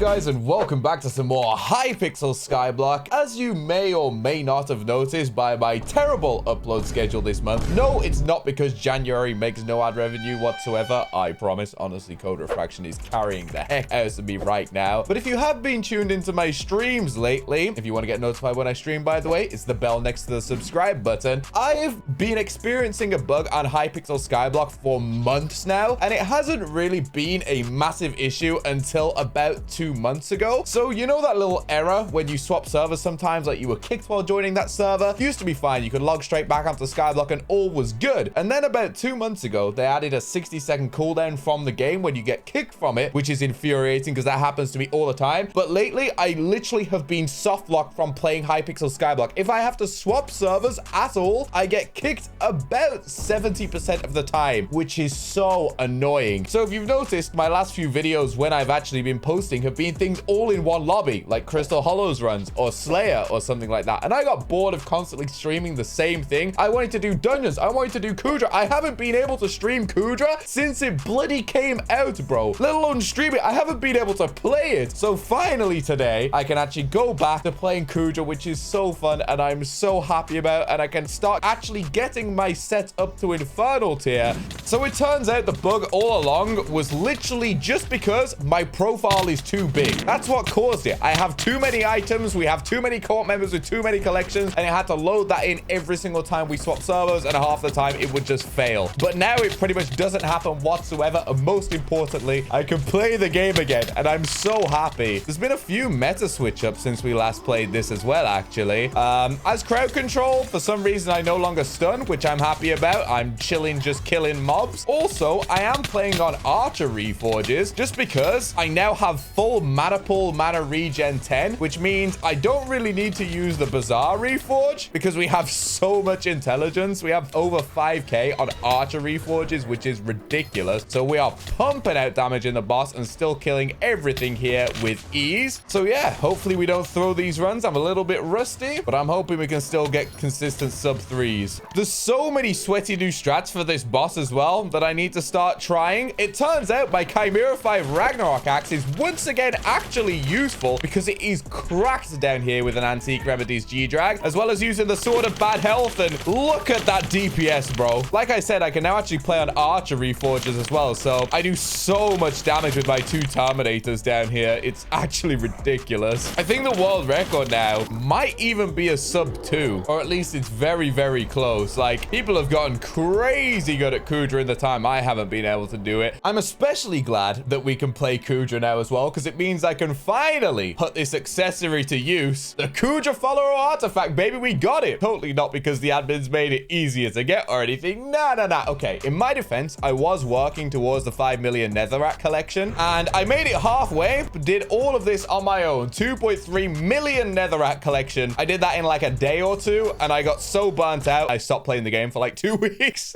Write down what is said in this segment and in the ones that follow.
guys, and welcome back to some more Hypixel SkyBlock. As you may or may not have noticed by my terrible upload schedule this month, no, it's not because January makes no ad revenue whatsoever. I promise. Honestly, Code Refraction is carrying the heck out of me right now. But if you have been tuned into my streams lately, if you want to get notified when I stream, by the way, it's the bell next to the subscribe button. I've been experiencing a bug on Hypixel SkyBlock for months now, and it hasn't really been a massive issue until about 2 months ago. So you know that little error when you swap servers sometimes, like you were kicked while joining that server? Used to be fine. You could log straight back onto SkyBlock and all was good. And then about 2 months ago, they added a 60-second cooldown from the game when you get kicked from it, which is infuriating because that happens to me all the time. But lately, I literally have been soft locked from playing Hypixel SkyBlock. If I have to swap servers at all, I get kicked about 70% of the time, which is so annoying. So if you've noticed, my last few videos when I've actually been posting have been things all in one lobby, like Crystal Hollows runs or Slayer or something like that. And I got bored of constantly streaming the same thing. I wanted to do dungeons. I wanted to do Kudra. I haven't been able to stream Kudra since it bloody came out, bro. Let alone stream it. I haven't been able to play it. So finally today, I can actually go back to playing Kudra, which is so fun and I'm so happy about. And I can start actually getting my set up to Infernal tier. So it turns out the bug all along was literally just because my profile is too big. That's what caused it. I have too many items. We have too many court members with too many collections, and it had to load that in every single time we swap servers, and half the time it would just fail. But now it pretty much doesn't happen whatsoever, and most importantly, I can play the game again, and I'm so happy. There's been a few meta switch ups since we last played this as well, actually. As crowd control, for some reason I no longer stun, which I'm happy about. I'm chilling, just killing mobs. Also, I am playing on Archer Reforges just because I now have full mana pool, mana regen 10, which means I don't really need to use the Bazaar Reforge because we have so much intelligence. We have over 5k on Archer Reforges, which is ridiculous. So we are pumping out damage in the boss and still killing everything here with ease. So yeah, hopefully we don't throw these runs. I'm a little bit rusty, but I'm hoping we can still get consistent sub 3s. There's so many sweaty new strats for this boss as well that I need to start trying. It turns out my Chimera 5 Ragnarok axe is once again actually useful because it is cracked down here with an Antique Remedies G-Drag, as well as using the Sword of Bad Health. And look at that DPS, bro. Like I said, I can now actually play on Archer Reforges as well. So I do so much damage with my 2 Terminators down here. It's actually ridiculous. I think the world record now might even be a sub 2, or at least it's very, very close. Like, people have gotten crazy good at Kudra in the time I haven't been able to do it. I'm especially glad that we can play Kudra now as well, because it means I can finally put this accessory to use. The Kudra follower artifact, baby, we got it. Totally not because the admins made it easier to get or anything. Nah. Okay, in my defense, I was working towards the 5 million Netherrack collection, and I made it halfway, did all of this on my own. 2.3 million Netherrack collection. I did that in like a day or two, and I got so burnt out, I stopped playing the game for like 2 weeks.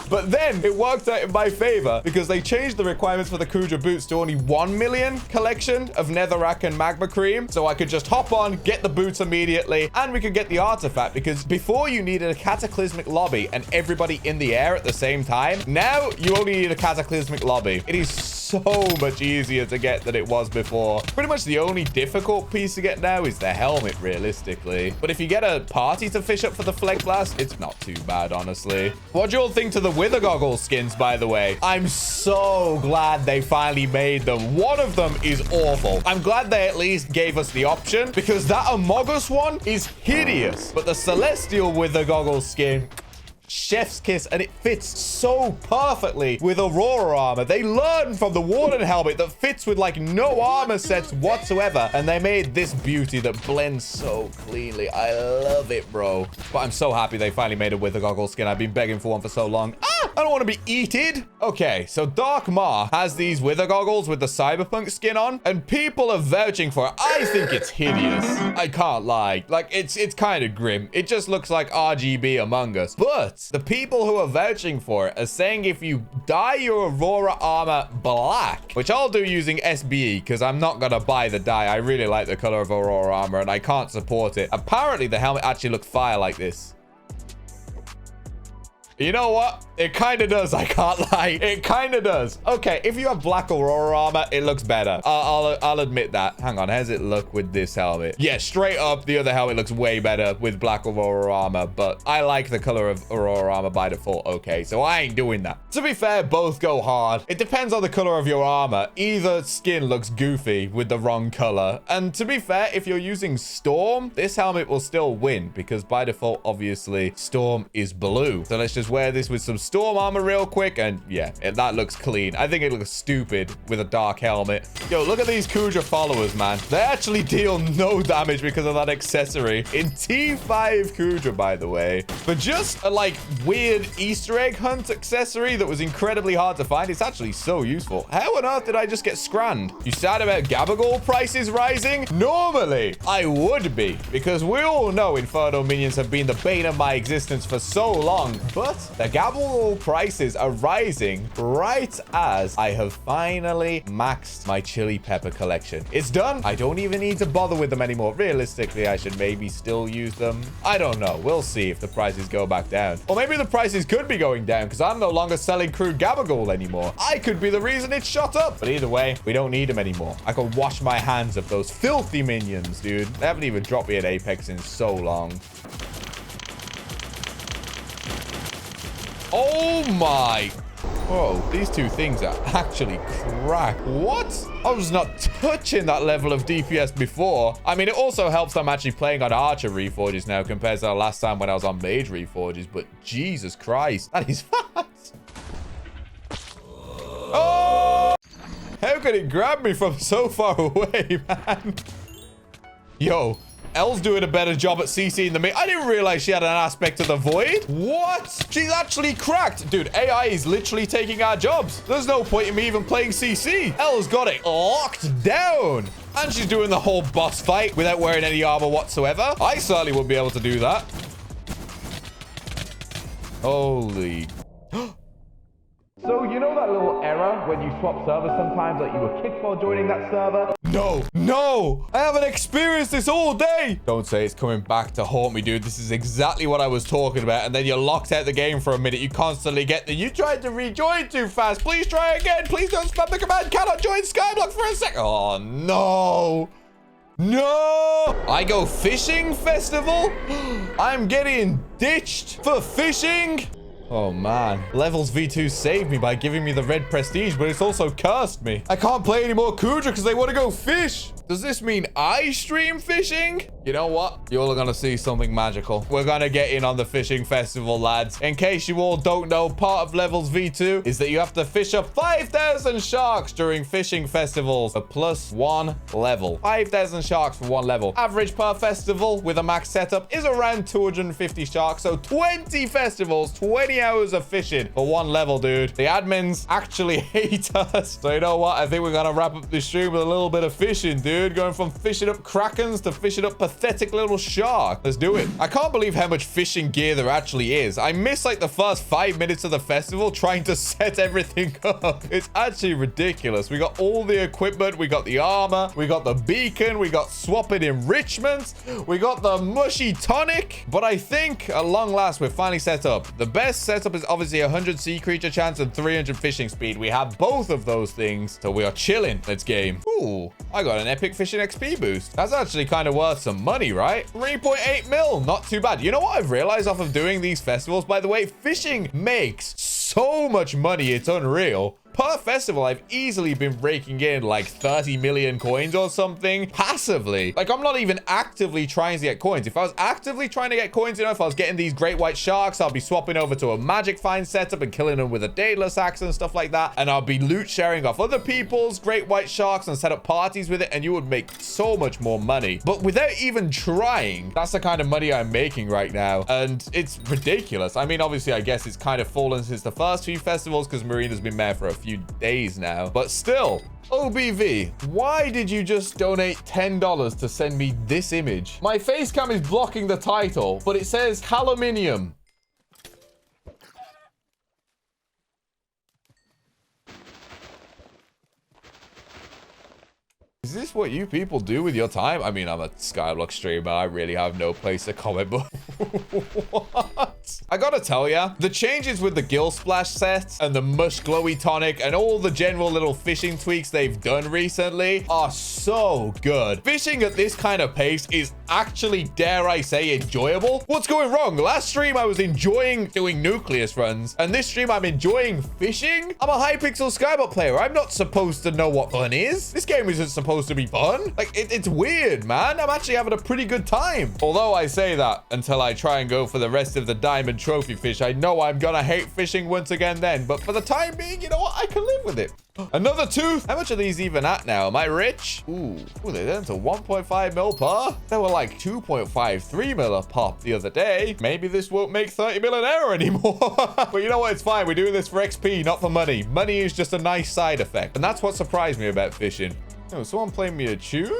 But then it worked out in my favor because they changed the requirements for the Kudra boots to only 1 million collection of Netherrack and Magma Cream. So I could just hop on, get the boots immediately, and we could get the artifact, because before you needed a cataclysmic lobby and everybody in the air at the same time. Now you only need a cataclysmic lobby. It is so much easier to get than it was before. Pretty much the only difficult piece to get now is the helmet, realistically. But if you get a party to fish up for the Flag Blast, it's not too bad, honestly. What do you all think to the Wither Goggles skins, by the way? I'm so glad they finally made them. One of them is awful. I'm glad they at least gave us the option, because that Amogus one is hideous. But the Celestial Wither Goggles skin, chef's kiss, and it fits so perfectly with Aurora armor. They learned from the Warden helmet that fits with like no armor sets whatsoever, and they made this beauty that blends so cleanly. I love it, bro. But I'm so happy they finally made a Wither Goggle skin. I've been begging for one for so long. I don't want to be eaten. Okay, so Dark Ma has these Wither Goggles with the Cyberpunk skin on, and people are vouching for it. I think it's hideous. I can't lie. Like, it's kind of grim. It just looks like RGB Among Us. But the people who are vouching for it are saying if you dye your Aurora armor black, which I'll do using SBE because I'm not going to buy the dye. I really like the color of Aurora armor and I can't support it. Apparently, the helmet actually looks fire like this. You know what? It kind of does. I can't lie. It kind of does. Okay, if you have black Aurora armor, it looks better. I'll admit that. Hang on. How does it look with this helmet? Yeah, straight up, the other helmet looks way better with black Aurora armor, but I like the color of Aurora armor by default. Okay, so I ain't doing that. To be fair, both go hard. It depends on the color of your armor. Either skin looks goofy with the wrong color. And to be fair, if you're using Storm, this helmet will still win because by default, obviously, Storm is blue. So let's just wear this with some Storm armor real quick. And yeah, that looks clean. I think it looks stupid with a dark helmet. Yo, look at these Kudra followers, man. They actually deal no damage because of that accessory. In T5 Kudra, by the way. But just a, like, weird Easter egg hunt accessory that was incredibly hard to find. It's actually so useful. How on earth did I just get scranned? You sad about Gabagool prices rising? Normally, I would be. Because we all know Inferno minions have been the bane of my existence for so long. But the Gabagool prices are rising right as I have finally maxed my chili pepper collection. It's done. I don't even need to bother with them anymore. Realistically, I should maybe still use them. I don't know. We'll see if the prices go back down. Or maybe the prices could be going down because I'm no longer selling crude Gabagool anymore. I could be the reason it shot up. But either way, we don't need them anymore. I can wash my hands of those filthy minions, dude. They haven't even dropped me at Apex in so long. Oh my. Oh, these two things are actually cracked. What? I was not touching that level of DPS before. I mean, it also helps that I'm actually playing on Archer Reforges now compared to the last time when I was on Mage Reforges. But Jesus Christ, that is fast. Oh! How could it grab me from so far away, man? Yo. Elle's doing a better job at CC than me. I didn't realize she had an aspect of the void. What? She's actually cracked. Dude, AI is literally taking our jobs. There's no point in me even playing CC. Elle's got it locked down. And she's doing the whole boss fight without wearing any armor whatsoever. I certainly wouldn't be able to do that. Holy... So, you know that little error when you swap servers sometimes, like you were kicked while joining that server? No, I haven't experienced this all day. Don't say it's coming back to haunt me, dude. This is exactly what I was talking about. And then you're locked out the game for a minute. You constantly get the, you tried to rejoin too fast. Please try again. Please don't spam the command. Cannot join SkyBlock for a sec. Oh, no. No! I go fishing festival? I'm getting ditched for fishing? Oh, man. Levels V2 saved me by giving me the red prestige, but it's also cursed me. I can't play any more Kudra because they want to go fish. Does this mean I stream fishing? You know what? You're all gonna see something magical. We're gonna get in on the fishing festival, lads. In case you all don't know, part of levels V2 is that you have to fish up 5,000 sharks during fishing festivals. A +1 level. 5,000 sharks for 1 level. Average per festival with a max setup is around 250 sharks. So 20 festivals, 20 hours of fishing for 1 level, dude. The admins actually hate us. So you know what? I think we're gonna wrap up this stream with a little bit of fishing, dude. Going from fishing up krakens to fishing up pathetic little shark. Let's do it. I can't believe how much fishing gear there actually is. I missed like the first 5 minutes of the festival trying to set everything up. It's actually ridiculous. We got all the equipment. We got the armor. We got the beacon. We got swapping enrichments. We got the mushy tonic. But I think at long last, we're finally set up. The best setup is obviously 100 sea creature chance and 300 fishing speed. We have both of those things. So we are chilling. Let's game. Ooh, I got an epic fishing XP boost. That's actually kind of worth some money, right? 3.8 mil. Not too bad. You know what I've realized off of doing these festivals, by the way? Fishing makes so much money. It's unreal. Per festival, I've easily been raking in like 30 million coins or something passively. Like, I'm not even actively trying to get coins. If I was actively trying to get coins, you know, if I was getting these great white sharks, I'll be swapping over to a magic find setup and killing them with a Daedalus axe and stuff like that. And I'll be loot sharing off other people's great white sharks and set up parties with it. And you would make so much more money. But without even trying, that's the kind of money I'm making right now. And it's ridiculous. I mean, obviously, I guess it's kind of fallen since the first few festivals because Marina's been there for a few days now, but still. OBV, why did you just donate $10 to send me this image? My face cam is blocking the title, but it says Caluminium. Is this what you people do with your time? I mean, I'm a SkyBlock streamer. I really have no place to comment, but what? boys. I gotta tell ya, the changes with the Gill Splash set and the Mush Glowy Tonic and all the general little fishing tweaks they've done recently are so good. Fishing at this kind of pace is actually, dare I say, enjoyable. What's going wrong? Last stream I was enjoying doing Nucleus runs, and this stream I'm enjoying fishing? I'm a Hypixel SkyBlock player. I'm not supposed to know what fun is. This game isn't supposed to be fun. Like, it's weird, man. I'm actually having a pretty good time. Although I say that until I try and go for the rest of the diamond trophy fish. I know I'm gonna hate fishing once again then, but for the time being, you know what? I can live with it. Another tooth. How much are these even at now? Am I rich? Ooh, they're down to 1.5 mil per. They were like 2.53 mil a pop the other day. Maybe this won't make 30 mil an hour anymore. But you know what? It's fine. We're doing this for XP, not for money. Money is just a nice side effect. And that's what surprised me about fishing. Oh, someone playing me a tune?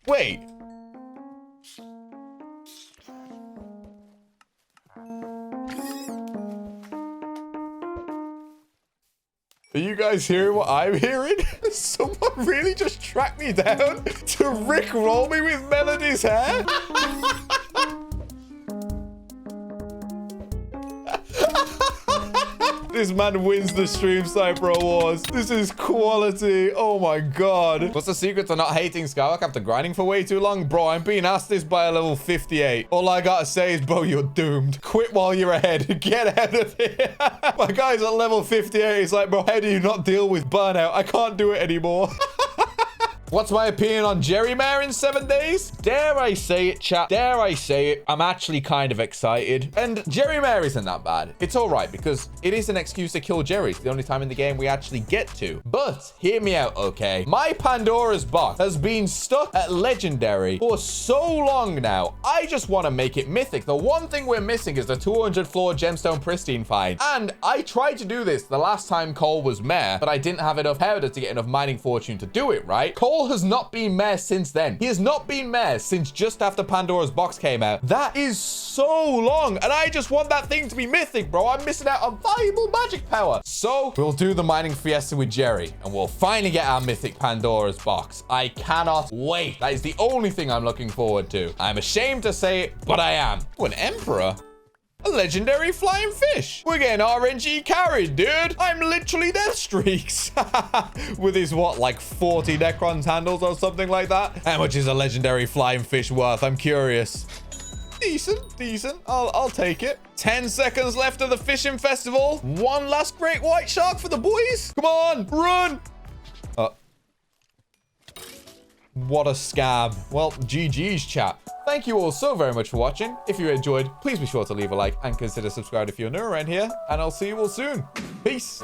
Wait. Are you guys hearing what I'm hearing? Someone really just tracked me down to rickroll me with Melody's hair? This man wins the Stream Sniper Awards. This is quality. Oh my god. What's the secret to not hating SkyBlock after grinding for way too long? Bro, I'm being asked this by a level 58. All I gotta say is, bro, you're doomed. Quit while you're ahead. Get out of here. My guy's at level 58. He's like, bro, how do you not deal with burnout? I can't do it anymore. What's my opinion on Jerry Mare in 7 days? Dare I say it, chat? Dare I say it? I'm actually kind of excited. And Jerry Mare isn't that bad. It's all right because it is an excuse to kill Jerry. It's the only time in the game we actually get to. But hear me out, okay? My Pandora's box has been stuck at Legendary for so long now. I just want to make it Mythic. The one thing we're missing is the 200 floor Gemstone Pristine find. And I tried to do this the last time Cole was Mare, but I didn't have enough powder to get enough mining fortune to do it, right? Cole has not been Mare since then. He has not been Mare since just after Pandora's box came out. That is so long, and I just want that thing to be Mythic, bro. I'm missing out on valuable magic power. So we'll do the mining fiesta with Jerry, and we'll finally get our Mythic Pandora's box. I cannot wait. That is the only thing I'm looking forward to. I'm ashamed to say it, but I am. Oh, an Emperor. A legendary flying fish. We're getting RNG carried, dude. I'm literally Death Streaks. With his, what, like 40 Necrons handles or something like that? How much is a legendary flying fish worth? I'm curious. Decent. I'll take it. 10 seconds left of the fishing festival. One last great white shark for the boys. Come on, run. What a scam. Well, GG's, chat. Thank you all so very much for watching. If you enjoyed, please be sure to leave a like and consider subscribing if you're new around here. And I'll see you all soon. Peace.